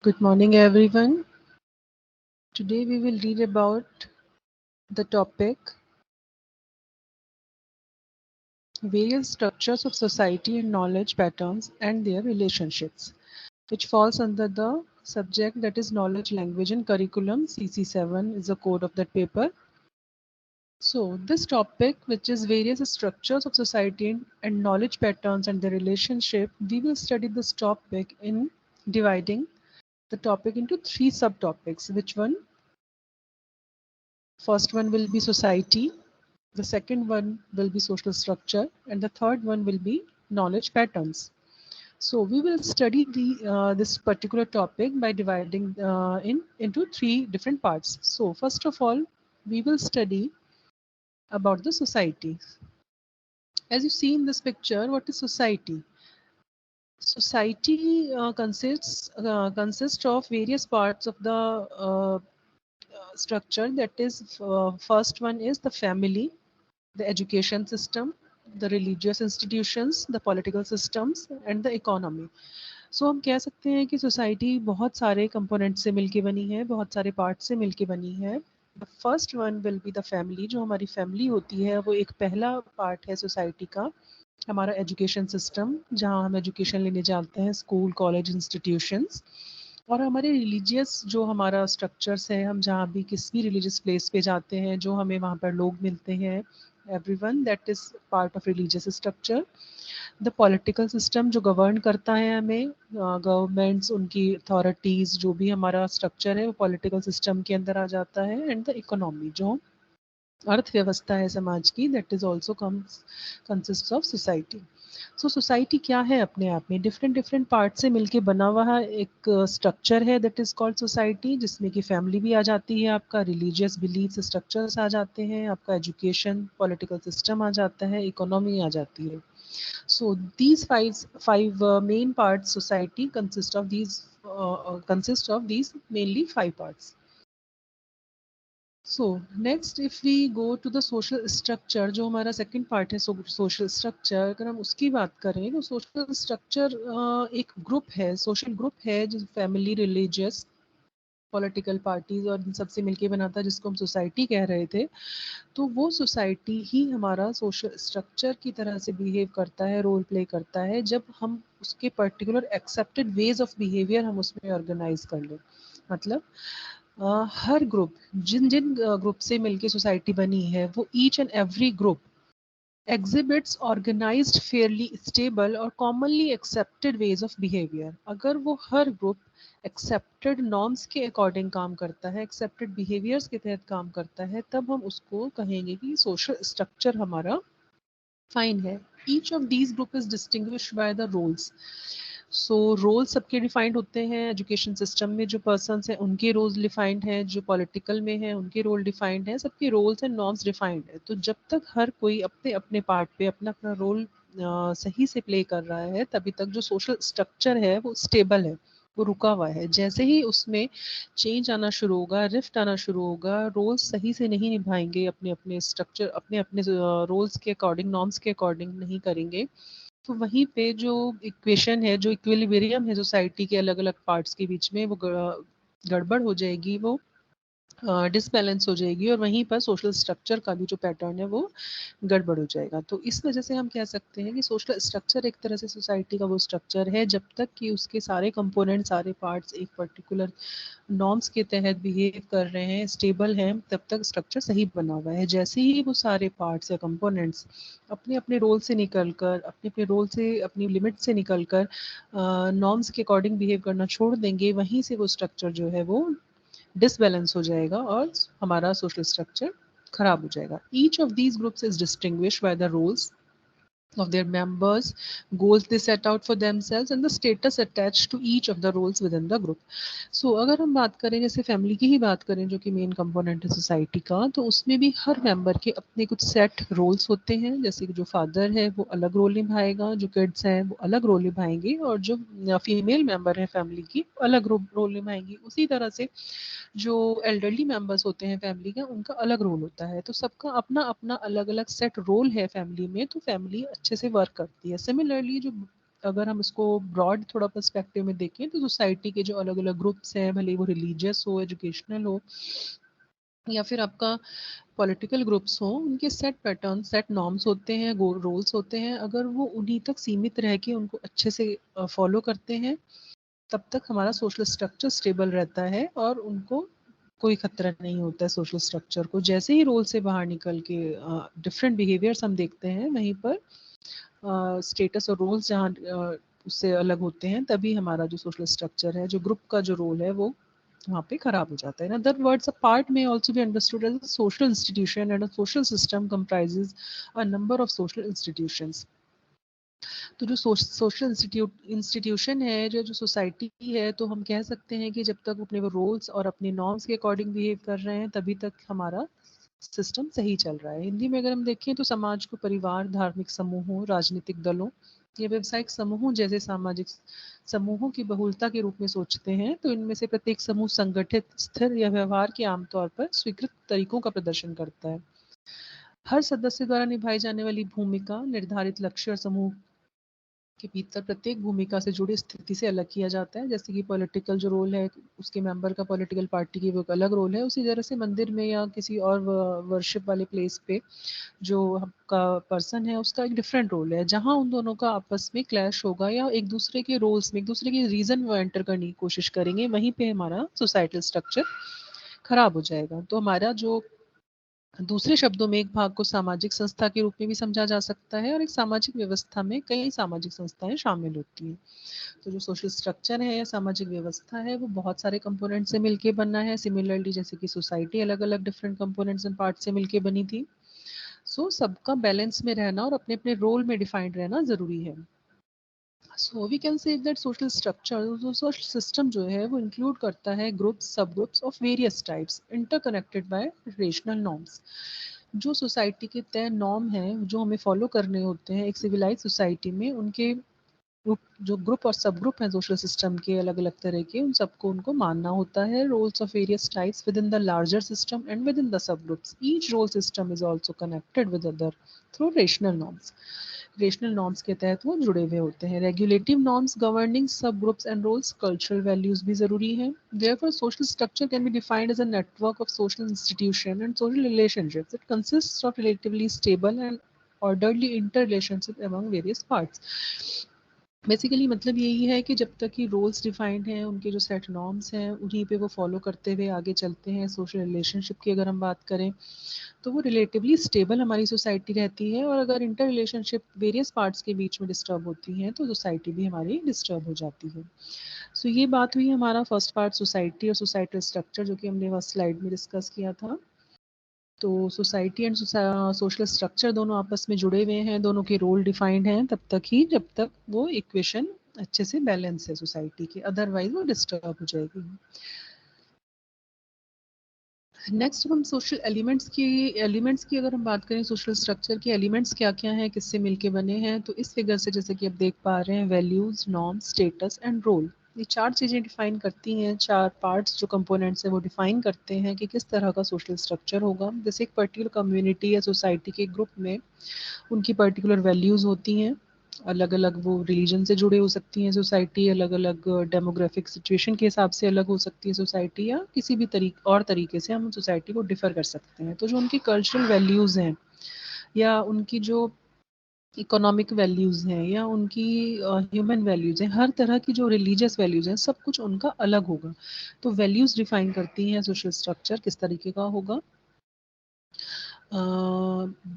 Good morning, everyone. Today we will read about the topic various structures of society and knowledge patterns and their relationships, which falls under the subject that is knowledge, language, and curriculum. CC7 is the code of that paper. So, this topic, which is various structures of society and knowledge patterns and their relationship, we will study this topic in dividing the topic into three subtopics. Which one? First one will be society, the second one will be social structure, and the third one will be knowledge patterns. So we will study this particular topic by dividing into three different parts. So first of all, we will study about the society. As you see in this picture, what is society? Society consists of various parts of the structure. That is, first one is the family, the education system, the religious institutions, the political systems and the economy. So हम कह सकते हैं कि society बहुत सारे component से मिलके बनी है, बहुत सारे पार्ट से मिलके बनी है. The first one will be the family. जो हमारी फैमिली होती है वो एक पहला पार्ट है सोसाइटी का. हमारा एजुकेशन सिस्टम, जहाँ हम एजुकेशन लेने जाते हैं, स्कूल, कॉलेज, इंस्टीट्यूशंस. और हमारे रिलीजियस जो हमारा स्ट्रक्चर्स है, हम जहाँ भी किस भी रिलीजियस प्लेस पे जाते हैं, जो हमें वहाँ पर लोग मिलते हैं, everyone, that is part of religious structure. The political system जो गवर्न करता है हमें, गवर्नमेंट्स, उनकी अथॉरिटीज़, जो भी हमारा स्ट्रक्चर है वो पॉलिटिकल सिस्टम के अंदर आ जाता है. एंड द इकोनॉमी, जो अर्थव्यवस्था है समाज की, that is also consist of society. So society क्या है? अपने आप में डिफरेंट डिफरेंट पार्ट से मिलके बना हुआ एक स्ट्रक्चर है, दैट इज़ कॉल्ड सोसाइटी, जिसमें कि फैमिली भी आ जाती है, आपका रिलीजियस बिलीफ स्ट्रक्चर्स आ जाते हैं, आपका एजुकेशन, पॉलिटिकल सिस्टम आ जाता है, इकोनॉमी आ जाती है. So these five main parts society consist of these mainly five parts. So next, if we go to the social structure, जो हमारा second part है social structure, अगर हम उसकी बात करें तो social structure एक group है, social group है, जो family, religious, पॉलिटिकल पार्टीज और इन सबसे मिलके बना था, जिसको हम सोसाइटी कह रहे थे. तो वो सोसाइटी ही हमारा सोशल स्ट्रक्चर की तरह से बिहेव करता है, रोल प्ले करता है, जब हम उसके particular accepted ways of behaviour हम उसमें ऑर्गेनाइज कर लें. मतलब हर ग्रुप, जिन जिन ग्रुप से मिलके सोसाइटी बनी है, वो each and every group exhibits organized, fairly stable और commonly accepted ways of behavior. अगर वो हर ग्रुप accepted norms के अकॉर्डिंग काम करता है, accepted behaviors के तहत काम करता है, तब हम उसको कहेंगे कि social structure हमारा फाइन है. Each of these group is distinguished by the roles. So role सबके डिफाइंड होते हैं. एजुकेशन सिस्टम में जो पर्सनस हैं उनके रोल्स डिफाइंड हैं, जो पॉलिटिकल में हैं उनके रोल डिफाइंड हैं, सबके रोल्स एंड नॉर्म्स डिफाइंड है. तो जब तक हर कोई अपने अपने पार्ट पे अपना अपना रोल सही से प्ले कर रहा है, तभी तक जो सोशल स्ट्रक्चर है वो स्टेबल है, वो रुका हुआ है. जैसे ही उसमें चेंज आना शुरू होगा, रिफ्ट आना शुरू होगा, रोल्स सही से नहीं निभाएंगे, अपने अपने स्ट्रक्चर, अपने अपने रोल्स के अकॉर्डिंग, नॉर्म्स के अकॉर्डिंग नहीं करेंगे, तो वहीं पे जो इक्वेशन है, जो इक्विलिब्रियम है सोसाइटी के अलग अलग पार्ट्स के बीच में, वो गड़बड़ हो जाएगी, वो डिसबैलेंस हो जाएगी, और वहीं पर सोशल स्ट्रक्चर का भी जो पैटर्न है वो गड़बड़ हो जाएगा. तो इस वजह से हम कह सकते हैं कि सोशल स्ट्रक्चर एक तरह से सोसाइटी का वो स्ट्रक्चर है, जब तक कि उसके सारे कंपोनेंट, सारे पार्ट्स एक पर्टिकुलर नॉर्म्स के तहत बिहेव कर रहे हैं, स्टेबल हैं, तब तक स्ट्रक्चर सही बना हुआ है. जैसे ही वो सारे पार्ट्स या कंपोनेंट्स अपने अपने रोल से निकल कर, अपने अपने रोल से, अपनी लिमिट से निकल कर नॉर्म्स के अकॉर्डिंग बिहेव करना छोड़ देंगे, वहीं से वो स्ट्रक्चर जो है वो डिसबैलेंस हो जाएगा और हमारा सोशल स्ट्रक्चर खराब हो जाएगा. Each of these groups is distinguished by the roles of their members, goals they set out for themselves and the status attached to each of the roles within the group. So अगर हम बात करें, जैसे family की ही बात करें, जो कि मेन कंपोनेंट है सोसाइटी का, तो उसमें भी हर मेंबर के अपने कुछ सेट रोल्स होते हैं. जैसे कि जो फादर है वो अलग रोल निभाएगा, जो किड्स हैं वो अलग रोल निभाएंगे, और जो फीमेल मेंबर है फैमिली की अलग रोल निभाएंगी. उसी तरह से जो एल्डरली मेंबर्स होते हैं फैमिली का, उनका अलग रोल होता है. तो सबका अपना अपना अलग अलग सेट रोल है फैमिली में, तो फैमिली अच्छे से वर्क करती है. सिमिलरली जो अगर हम इसको ब्रॉड थोड़ा पर्सपेक्टिव में देखें तो सोसाइटी के जो अलग अलग ग्रुप्स हैं, भले वो रिलीजियस हो, एजुकेशनल हो, या फिर आपका पॉलिटिकल ग्रुप्स हों, उनके सेट पैटर्न, सेट नॉर्म्स होते हैं, रोल्स होते हैं। अगर वो उन्हीं तक सीमित रह के उनको अच्छे से फॉलो करते हैं, तब तक हमारा सोशल स्ट्रक्चर स्टेबल रहता है और उनको कोई खतरा नहीं होता है सोशल स्ट्रक्चर को। जैसे ही रोल से बाहर निकल के डिफरेंट बिहेवियर्स हम देखते हैं, वहीं पर स्टेटस और रोल्स जहाँ उससे अलग होते हैं, तभी हमारा जो सोशल स्ट्रक्चर है, जो ग्रुप का जो रोल है, वो वहाँ पे खराब हो जाता है। In other words, a part may also be understood as a social institution and a social system comprises a number of social institutions. तो जो सोशल इंस्टीट्यूशन है, जो जो सोसाइटी है, तो हम कह सकते हैं कि जब तक अपने वो रोल्स और अपने नॉर्म्स के अकॉर्डिंग बिहेव कर रहे हैं, तभी तक हमारा सिस्टम सही चल रहा है। हिंदी में अगर हम देखें तो समाज को परिवार, धार्मिक समूहों, राजनीतिक दलों या व्यावसायिक समूहों जैसे सामाजिक समूहों की बहुलता के रूप में सोचते हैं। तो इनमें से प्रत्येक समूह संगठित, स्थिर या व्यवहार के आमतौर पर स्वीकृत तरीकों का प्रदर्शन करता है। हर सदस्य द्वारा निभाई जाने वाली भूमिका निर्धारित लक्ष्य और समूह के भीतर प्रत्येक भूमिका से जुड़ी स्थिति से अलग किया जाता है। जैसे कि पॉलिटिकल जो रोल है, उसके मेंबर का पॉलिटिकल पार्टी की वो एक अलग रोल है। उसी तरह से मंदिर में या किसी और वर्शिप वाले प्लेस पे जो आपका पर्सन है, उसका एक डिफरेंट रोल है। जहाँ उन दोनों का आपस में क्लैश होगा या एक दूसरे के रोल्स में, एक दूसरे के रीजन वो एंटर करने की कोशिश करेंगे, वहीं पे हमारा सोसाइटल स्ट्रक्चर खराब हो जाएगा। तो हमारा जो दूसरे शब्दों में एक भाग को सामाजिक संस्था के रूप में भी समझा जा सकता है, और एक सामाजिक व्यवस्था में कई सामाजिक संस्थाएं शामिल होती हैं। तो जो सोशल स्ट्रक्चर है या सामाजिक व्यवस्था है, वो बहुत सारे कंपोनेंट से मिलके बना है। सिमिलरली जैसे कि सोसाइटी अलग अलग डिफरेंट कंपोनेंट्स एंड पार्ट से मिलके बनी थी। सो सबका बैलेंस में रहना और अपने अपने रोल में डिफाइंड रहना ज़रूरी है। So we can say that social structure, social system जो है वो इंक्लूड करता है groups, sub groups of various types interconnected by relational norms. जो सोसाइटी के तय नॉर्म हैं जो हमें फॉलो करने होते हैं एक सिविलाइज सोसाइटी में, उनके ग्रुप, जो ग्रुप और सब ग्रुप हैं सोशल सिस्टम के अलग अलग तरह के, उन सबको उनको मानना होता है। Roles of various types within the larger system and within the sub groups, each role system is also connected with other through rational norms. Rational norms के तहत वो जुड़े हुए होते हैं। Regulative norms governing sub groups and roles, cultural values भी जरूरी है। Therefore, social structure can be defined as a network of social institutions and social relationships. It consists of relatively stable and orderly interrelationship among various parts. Basically मतलब यही है कि जब तक कि रोल्स डिफाइंड हैं, उनके जो सेट नॉर्म्स हैं, उन्हीं पे वो फॉलो करते हुए आगे चलते हैं। सोशल रिलेशनशिप की अगर हम बात करें तो वो रिलेटिवली स्टेबल हमारी सोसाइटी रहती है, और अगर इंटर रिलेशनशिप वेरियस पार्ट्स के बीच में डिस्टर्ब होती हैं, तो सोसाइटी भी हमारी डिस्टर्ब हो जाती है। सो ये बात हुई हमारा फर्स्ट पार्ट, सोसाइटी और सोसाइटल स्ट्रक्चर, जो कि हमने फर्स्ट स्लाइड में डिस्कस किया था। तो सोसाइटी एंड सोशल स्ट्रक्चर दोनों आपस में जुड़े हुए हैं, दोनों के रोल डिफाइंड हैं तब तक ही जब तक वो इक्वेशन अच्छे से बैलेंस है सोसाइटी की, अदरवाइज वो डिस्टर्ब हो जाएगी। नेक्स्ट हम सोशल एलिमेंट्स की अगर हम बात करें, सोशल स्ट्रक्चर के एलिमेंट्स क्या क्या हैं, किससे मिलके बने हैं, तो इस फिगर से जैसे कि आप देख पा रहे हैं, values, norm, status and role, ये चार चीज़ें डिफाइन करती हैं। चार पार्ट्स जो कंपोनेंट्स हैं वो डिफाइन करते हैं कि किस तरह का सोशल स्ट्रक्चर होगा। जैसे एक पर्टिकुलर कम्युनिटी या सोसाइटी के ग्रुप में उनकी पर्टिकुलर वैल्यूज़ होती हैं, अलग अलग वो रिलीजन से जुड़े हो सकती हैं सोसाइटी, अलग अलग डेमोग्राफिक सिचुएशन के हिसाब से अलग हो सकती है सोसाइटी, या किसी भी तरीके से हम सोसाइटी को डिफर कर सकते हैं। तो जो उनकी कल्चरल वैल्यूज़ हैं या उनकी जो इकोनॉमिक वैल्यूज़ हैं या उनकी ह्यूमन वैल्यूज़ हैं, हर तरह की जो रिलीजियस वैल्यूज़ हैं, सब कुछ उनका अलग होगा। तो वैल्यूज़ डिफाइन करती हैं सोशल स्ट्रक्चर किस तरीके का होगा।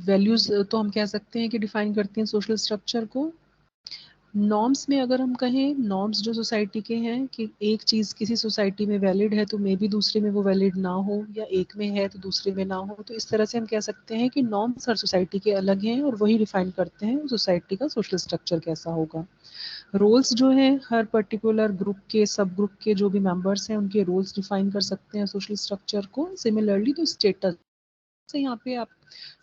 वैल्यूज़ तो हम कह सकते हैं कि डिफाइन करती हैं सोशल स्ट्रक्चर को। नॉर्म्स में अगर हम कहें, नॉर्म्स जो सोसाइटी के हैं कि एक चीज़ किसी सोसाइटी में वैलिड है तो मे बी दूसरे में वो वैलिड ना हो, या एक में है तो दूसरे में ना हो। तो इस तरह से हम कह सकते हैं कि नॉर्म्स हर सोसाइटी के अलग हैं और वही डिफाइन करते हैं सोसाइटी का सोशल स्ट्रक्चर कैसा होगा। रोल्स जो हैं, हर पर्टिकुलर ग्रुप के, सब ग्रुप के जो भी मेंबर्स हैं, उनके रोल्स डिफाइन कर सकते हैं सोशल स्ट्रक्चर को। सिमिलरली तो स्टेटस से यहाँ पे आप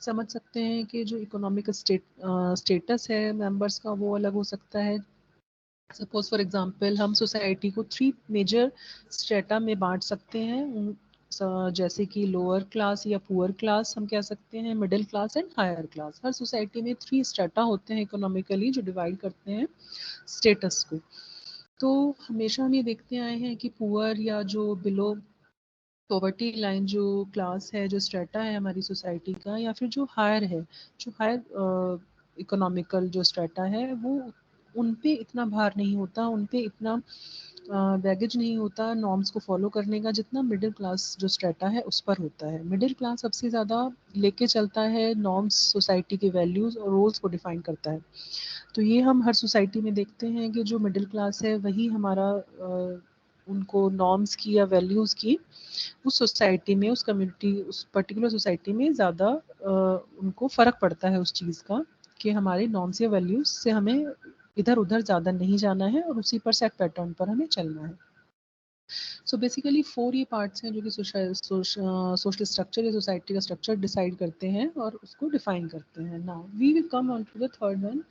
समझ सकते हैं कि जो इकोनॉमिक स्टेटस है मेंबर्स का, वो अलग हो सकता है। सपोज फॉर एग्जांपल हम सोसाइटी को 3 मेजर स्ट्रेटा में बांट सकते हैं। जैसे कि लोअर क्लास या पुअर क्लास हम कह सकते हैं, middle class and higher class. हर सोसाइटी में 3 स्ट्रेटा होते हैं इकोनॉमिकली जो डिवाइड करते हैं स्टेटस को। तो हमेशा हम ये देखते आए हैं कि पुअर या जो बिलो पॉवर्टी लाइन जो क्लास है, जो स्ट्रेटा है हमारी सोसाइटी का, या फिर जो हायर है, जो हायर इकोनॉमिकल जो स्ट्रेटा है, वो उन पे इतना भार नहीं होता, उन पे इतना बैगेज नहीं होता नॉर्म्स को फॉलो करने का, जितना मिडिल क्लास जो स्ट्रेटा है उस पर होता है। मिडिल क्लास सबसे ज़्यादा लेके चलता है नॉर्म्स, सोसाइटी के वैल्यूज़ और रोल्स को डिफाइन करता है। तो ये हम हर सोसाइटी में देखते हैं कि जो मिडिल क्लास है वही हमारा उनको नॉर्म्स की या वैल्यूज़ की उस सोसाइटी में, उस कम्युनिटी, उस पर्टिकुलर सोसाइटी में ज़्यादा उनको फ़र्क पड़ता है उस चीज़ का कि हमारे नॉर्म्स या वैल्यूज़ से हमें इधर उधर ज़्यादा नहीं जाना है और उसी पर सेट पैटर्न पर हमें चलना है। सो बेसिकली 4 ये पार्ट्स हैं जो कि सोशल स्ट्रक्चर या सोसाइटी का स्ट्रक्चर डिसाइड करते हैं और उसको डिफाइन करते हैं। Now we will come on to the third one,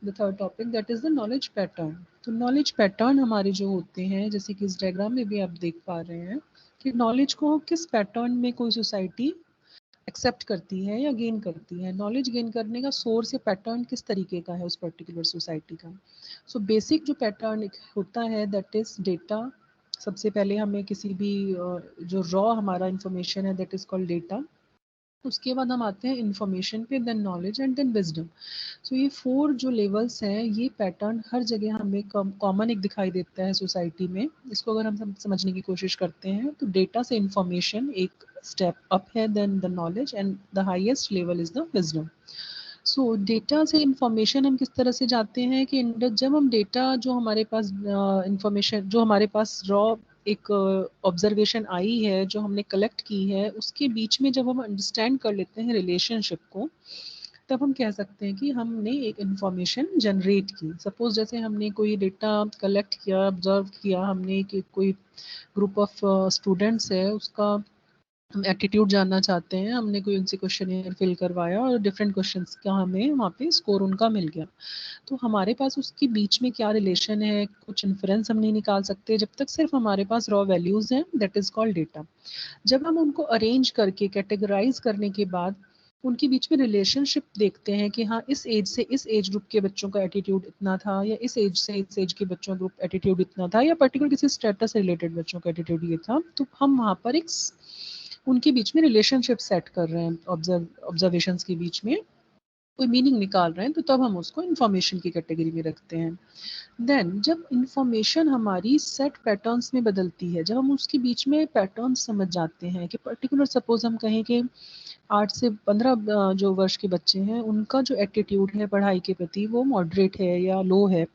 the third topic, that is the knowledge pattern. तो नॉलेज पैटर्न हमारे जो होते हैं, जैसे कि इस डायग्राम में भी आप देख पा रहे हैं कि नॉलेज को किस पैटर्न में कोई सोसाइटी एक्सेप्ट करती है या गेन करती है। नॉलेज गेन करने का सोर्स या पैटर्न किस तरीके का है उस पर्टिकुलर सोसाइटी का। सो बेसिक जो पैटर्न होता है दैट इज़ डेटा। सबसे पहले हमें किसी भी जो रॉ हमारा इंफॉर्मेशन है दैट इज़ कॉल्ड डेटा। उसके बाद हम आते हैं इन्फॉर्मेशन पे, then knowledge and then wisdom. So ये 4 जो लेवल्स हैं, ये पैटर्न हर जगह हमें कॉमन एक दिखाई देता है सोसाइटी में। इसको अगर हम समझने की कोशिश करते हैं तो डेटा से इन्फॉर्मेशन एक स्टेप अप है, then the knowledge and the highest level is the wisdom. So data से इंफॉर्मेशन हम किस तरह से जाते हैं कि जब हम डेटा जो हमारे पास इंफॉर्मेशन जो हमारे पास रॉ एक ऑब्जर्वेशन आई है, जो हमने कलेक्ट की है, उसके बीच में जब हम अंडरस्टैंड कर लेते हैं रिलेशनशिप को, तब हम कह सकते हैं कि हमने एक इंफॉर्मेशन जनरेट की। सपोज जैसे हमने कोई डेटा कलेक्ट किया, ऑब्जर्व किया हमने कि कोई ग्रुप ऑफ स्टूडेंट्स है, उसका हम एटीट्यूड जानना चाहते हैं, हमने कोई उनसे क्वेश्चन फिल करवाया और डिफरेंट क्वेश्चंस का हमें वहाँ पे स्कोर उनका मिल गया। तो हमारे पास उसके बीच में क्या रिलेशन है, कुछ इन्फ्रेंस हम नहीं निकाल सकते जब तक सिर्फ हमारे पास रॉ वैल्यूज़ हैं, दैट इज़ कॉल्ड डेटा। जब हम उनको अरेंज करके कैटेगराइज करने के बाद उनके बीच में रिलेशनशिप देखते हैं कि हाँ, इस एज से इस एज ग्रुप के बच्चों का एटीट्यूड इतना था, या इस एज से इस एज के बच्चों ग्रुप एटीट्यूड इतना था, या पर्टिकुलर किसी स्टेटस से रिलेटेड बच्चों का एटीट्यूड ये था, तो हम वहाँ पर एक उनके बीच में रिलेशनशिप सेट कर रहे हैं, ऑब्जर्वेशंस के बीच में कोई मीनिंग निकाल रहे हैं, तो तब हम उसको इन्फॉर्मेशन की कैटेगरी में रखते हैं। देन जब इन्फॉर्मेशन हमारी सेट पैटर्न्स में बदलती है, जब हम उसके बीच में पैटर्न समझ जाते हैं कि पर्टिकुलर सपोज हम कहें कि 8 से 15 जो वर्ष के बच्चे हैं, उनका जो एटीट्यूड है पढ़ाई के प्रति वो मॉडरेट है या लो है,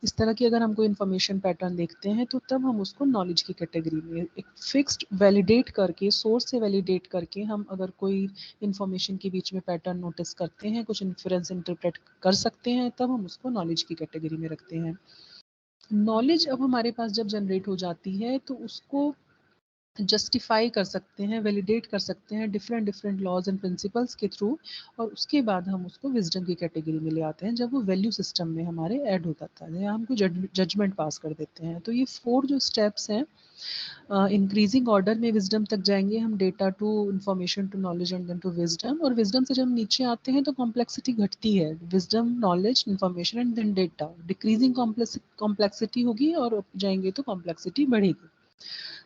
इस तरह की अगर हम कोई इन्फॉर्मेशन पैटर्न देखते हैं, तो तब हम उसको नॉलेज की कैटेगरी में एक फिक्स्ड वैलिडेट करके, सोर्स से वैलिडेट करके हम अगर कोई इन्फॉर्मेशन के बीच में पैटर्न नोटिस करते हैं, कुछ इन्फ्रेंस इंटरप्रेट कर सकते हैं, तब हम उसको नॉलेज की कैटेगरी में रखते हैं। नॉलेज अब हमारे पास जब जनरेट हो जाती है तो उसको जस्टिफाई कर सकते हैं, वैलिडेट कर सकते हैं different different laws and principles के थ्रू, और उसके बाद हम उसको विजडम की कैटेगरी में ले आते हैं जब वो वैल्यू सिस्टम में हमारे ऐड हो जाता है या हम कोई जजमेंट पास कर देते हैं। तो ये 4 जो स्टेप्स हैं, इंक्रीजिंग ऑर्डर में विजडम तक जाएंगे हम, data to information to knowledge and then to wisdom, और विजडम से जब हम नीचे आते हैं तो कॉम्प्लेक्सिटी घटती है, wisdom, knowledge, information and then data, decreasing complexity होगी और जाएंगे तो कॉम्प्लेक्सिटी बढ़ेगी।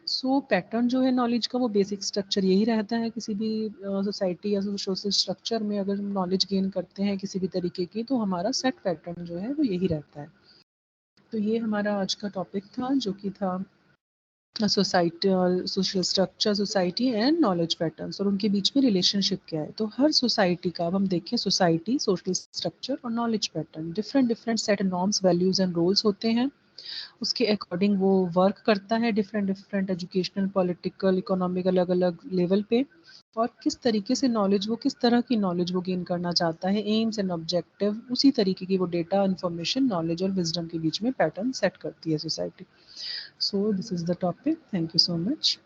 सो पैटर्न जो है नॉलेज का, वो बेसिक स्ट्रक्चर यही रहता है किसी भी सोसाइटी या सोशल स्ट्रक्चर में। अगर हम नॉलेज गेन करते हैं किसी भी तरीके की, तो हमारा सेट पैटर्न जो है वो यही रहता है। तो ये हमारा आज का टॉपिक था, जो कि था सोसाइटी और social structure, society and knowledge patterns, और उनके बीच में रिलेशनशिप क्या है। तो हर सोसाइटी का, अब हम देखें, सोसाइटी, सोशल स्ट्रक्चर और knowledge pattern, different different set norms, values and roles होते हैं, उसके अकॉर्डिंग वो वर्क करता है different different educational, political, economic अलग अलग लेवल पे, और किस तरीके से नॉलेज, वो किस तरह की नॉलेज वो गेन करना चाहता है, एम्स एंड ऑब्जेक्टिव, उसी तरीके की वो डेटा, इन्फॉर्मेशन, नॉलेज और विजडम के बीच में पैटर्न सेट करती है society. So this is the topic, thank you so much.